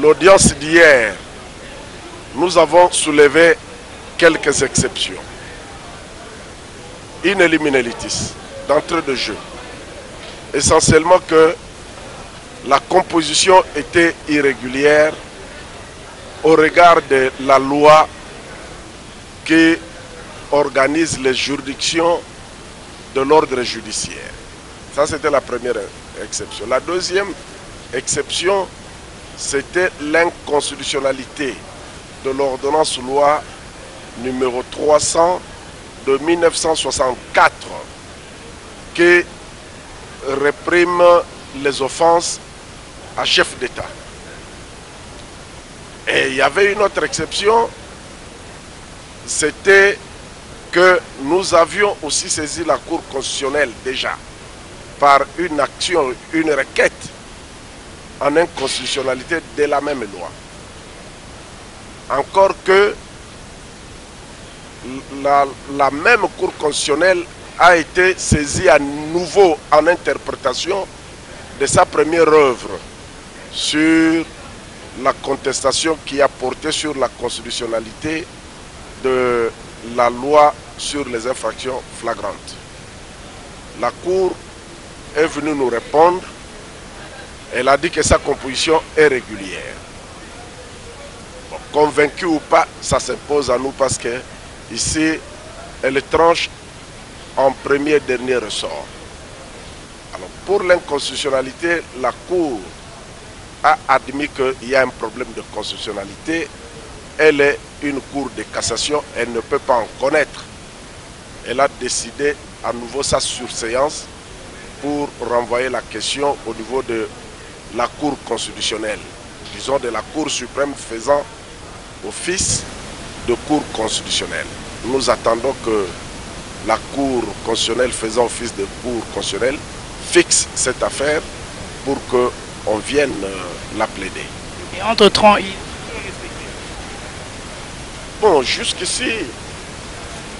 l'audience d'hier, nous avons soulevé quelques exceptions. In eliminalitis, d'entrée de jeu. Essentiellement que la composition était irrégulière au regard de la loi qui organise les juridictions de l'ordre judiciaire. Ça, c'était la première exception. La deuxième exception, c'était l'inconstitutionnalité de l'ordonnance loi numéro 300 de 1964 qui réprime les offenses à chef d'État. Et il y avait une autre exception, c'était que nous avions aussi saisi la Cour constitutionnelle déjà par une action, une requête en inconstitutionnalité de la même loi. Encore que la même Cour constitutionnelle a été saisie à nouveau en interprétation de sa première œuvre sur la contestation qui a porté sur la constitutionnalité de la loi sur les infractions flagrantes. La Cour est venue nous répondre. Elle a dit que sa composition est régulière. Bon, convaincu ou pas, ça s'impose à nous parce que ici, elle tranche en premier et dernier ressort. Alors, pour l'inconstitutionnalité, la Cour a admis qu'il y a un problème de constitutionnalité. Elle est une cour de cassation, elle ne peut pas en connaître. Elle a décidé à nouveau sa surséance pour renvoyer la question au niveau de la Cour constitutionnelle, disons de la Cour suprême faisant office de Cour constitutionnelle. Nous attendons que la Cour constitutionnelle faisant office de Cour constitutionnelle fixe cette affaire pour qu'on vienne la plaider. Et entre-temps, bon, jusqu'ici,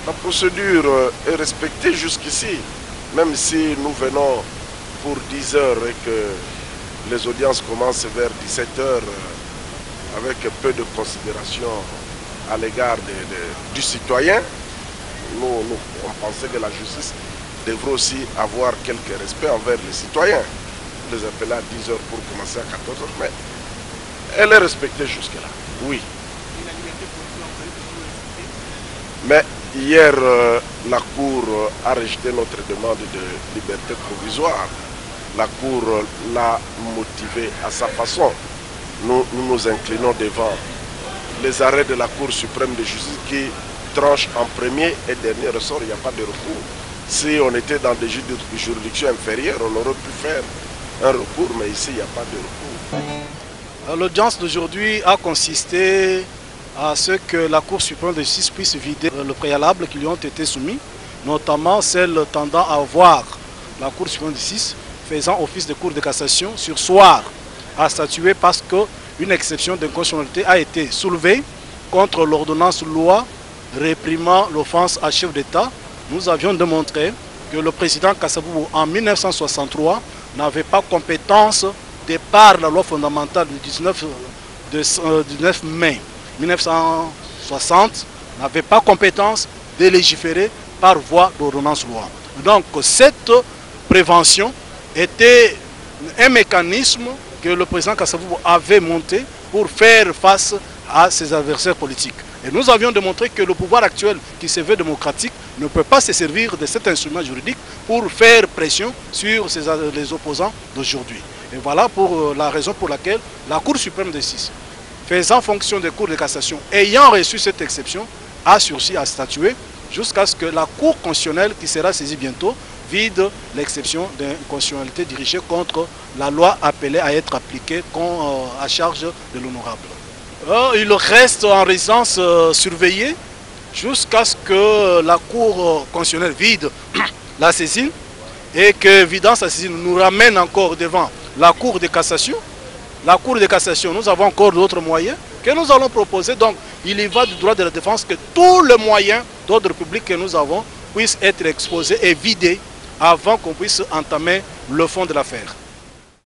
la procédure est respectée jusqu'ici, même si nous venons pour 10 heures et que les audiences commencent vers 17 heures avec peu de considération à l'égard du citoyen. Nous, on pensait que la justice devrait aussi avoir quelque respect envers les citoyens. On les appelait à 10 heures pour commencer à 14 heures, mais elle est respectée jusque-là, oui. Mais hier, la Cour a rejeté notre demande de liberté provisoire. La Cour l'a motivé à sa façon. Nous nous inclinons devant les arrêts de la Cour suprême de justice qui tranchent en premier et dernier ressort. Il n'y a pas de recours. Si on était dans des juridictions inférieures, on aurait pu faire un recours, mais ici, il n'y a pas de recours. L'audience d'aujourd'hui a consisté à ce que la Cour suprême de justice puisse vider le préalable qui lui ont été soumis, notamment celle tendant à voir la Cour suprême de justice faisant office de Cour de cassation surseoir à statuer parce qu'une exception d'inconstitutionnalité a été soulevée contre l'ordonnance loi réprimant l'offense à chef d'État. Nous avions démontré que le président Kasavubu en 1963 n'avait pas compétence de par la loi fondamentale du 19 mai 1960 n'avait pas compétence de légiférer par voie d'ordonnance loi. Donc cette prévention était un mécanisme que le président Kasavubu avait monté pour faire face à ses adversaires politiques. Et nous avions démontré que le pouvoir actuel qui se veut démocratique ne peut pas se servir de cet instrument juridique pour faire pression sur les opposants d'aujourd'hui. Et voilà pour la raison pour laquelle la Cour suprême de justice, faisant fonction de Cour de cassation, ayant reçu cette exception, a sursis à statuer jusqu'à ce que la Cour constitutionnelle, qui sera saisie bientôt, vide l'exception d'inconstitutionnalité dirigée contre la loi appelée à être appliquée à charge de l'honorable. Il reste en résidence surveillée jusqu'à ce que la Cour constitutionnelle vide la saisine et que, vidant sa saisine, nous ramène encore devant la Cour de cassation. La Cour de cassation, nous avons encore d'autres moyens que nous allons proposer. Donc, il y va du droit de la défense que tous les moyens d'ordre public que nous avons puissent être exposés et vidés avant qu'on puisse entamer le fond de l'affaire.